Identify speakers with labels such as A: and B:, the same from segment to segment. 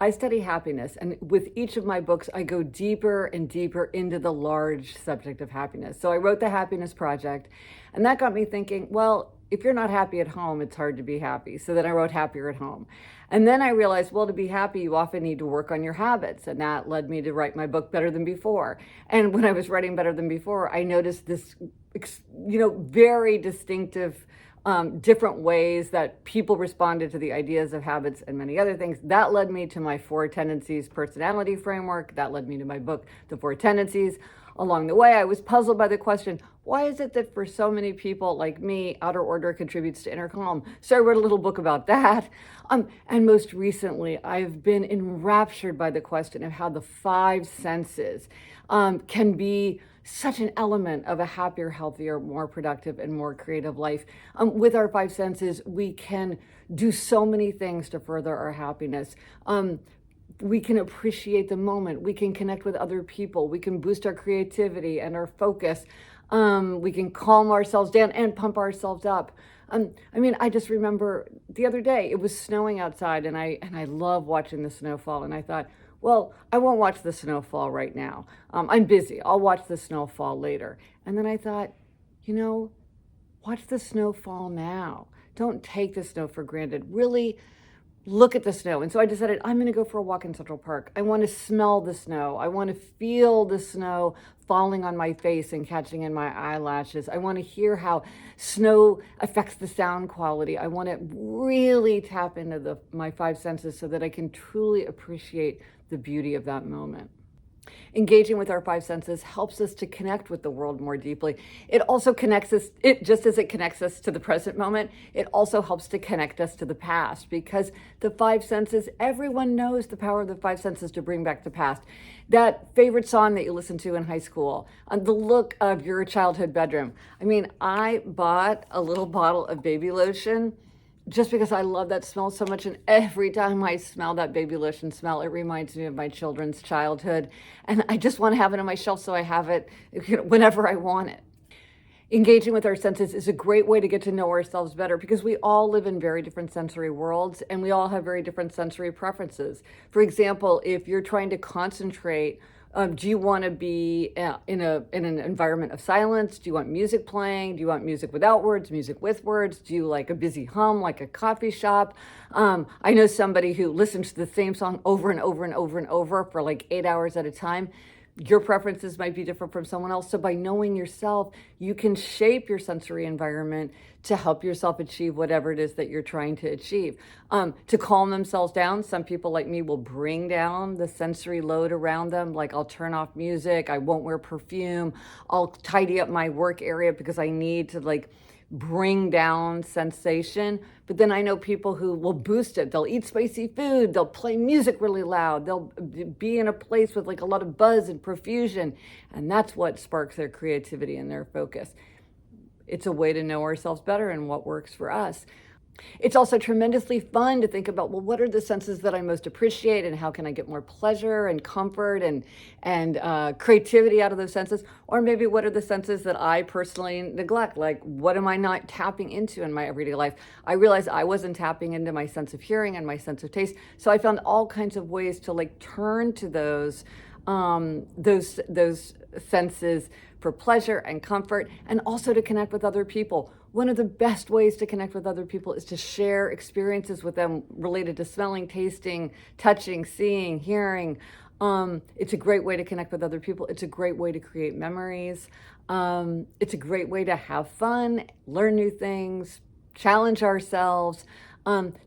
A: I study happiness, and with each of my books, I go deeper and deeper into the large subject of happiness. So I wrote The Happiness Project, and that got me thinking, well, if you're not happy at home, it's hard to be happy. So then I wrote Happier at Home. And then I realized, well, to be happy, you often need to work on your habits. And that led me to write my book, Better Than Before. And when I was writing Better Than Before, I noticed this, very distinctive different ways that people responded to the ideas of habits and many other things. That led me to my Four Tendencies personality framework. That led me to my book, The Four Tendencies. Along the way, I was puzzled by the question, why is it that for so many people like me, outer order contributes to inner calm? So I wrote a little book about that. And most recently, I've been enraptured by the question of how the five senses can be such an element of a happier, healthier, more productive, and more creative life. With our five senses, we can do so many things to further our happiness. We can appreciate the moment. We can connect with other people. We can boost our creativity and our focus. We can calm ourselves down and pump ourselves up. I just remember the other day, it was snowing outside, and I love watching the snowfall. And I thought, well, I won't watch the snowfall right now. I'm busy. I'll watch the snowfall later. And then I thought, watch the snowfall now. Don't take the snow for granted. Really look at the snow. And so I decided I'm going to go for a walk in Central Park. I want to smell the snow. I want to feel the snow falling on my face and catching in my eyelashes. I want to hear how snow affects the sound quality. I want to really tap into my five senses so that I can truly appreciate the beauty of that moment. Engaging with our five senses helps us to connect with the world more deeply. It also connects us, just as it connects us to the present moment, it also helps to connect us to the past, because the five senses, everyone knows the power of the five senses to bring back the past. That favorite song that you listened to in high school, the look of your childhood bedroom. I bought a little bottle of baby lotion just because I love that smell so much. And every time I smell that baby lotion smell, it reminds me of my children's childhood. And I just want to have it on my shelf so I have it whenever I want it. Engaging with our senses is a great way to get to know ourselves better, because we all live in very different sensory worlds and we all have very different sensory preferences. For example, if you're trying to concentrate, do you want to be in an environment of silence? Do you want music playing? Do you want music without words, music with words? Do you like a busy hum, like a coffee shop? I know somebody who listens to the same song over and over and over and over for like 8 hours at a time. Your preferences might be different from someone else. So by knowing yourself, you can shape your sensory environment to help yourself achieve whatever it is that you're trying to achieve. To calm themselves down, some people like me will bring down the sensory load around them. Like, I'll turn off music, I won't wear perfume, I'll tidy up my work area because I need to bring down sensation. But then I know people who will boost it. They'll eat spicy food, they'll play music really loud, they'll be in a place with a lot of buzz and profusion, and that's what sparks their creativity and their focus. It's a way to know ourselves better and what works for us. It's also tremendously fun to think about, well, what are the senses that I most appreciate, and how can I get more pleasure and comfort and creativity out of those senses? Or maybe what are the senses that I personally neglect? Like, what am I not tapping into in my everyday life? I realized I wasn't tapping into my sense of hearing and my sense of taste. So I found all kinds of ways to turn to those senses for pleasure and comfort, and also to connect with other people. One of the best ways to connect with other people is to share experiences with them related to smelling, tasting, touching, seeing, hearing. It's a great way to connect with other people. It's a great way to create memories. It's a great way to have fun, learn new things, challenge ourselves.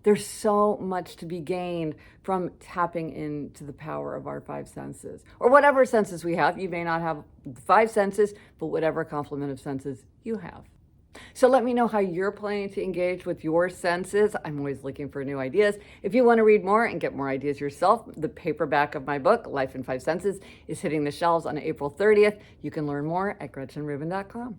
A: There's so much to be gained from tapping into the power of our five senses, or whatever senses we have. You may not have five senses, but whatever complement of senses you have. So let me know how you're planning to engage with your senses. I'm always looking for new ideas. If you want to read more and get more ideas yourself, the paperback of my book, Life in Five Senses, is hitting the shelves on April 30th. You can learn more at GretchenRubin.com.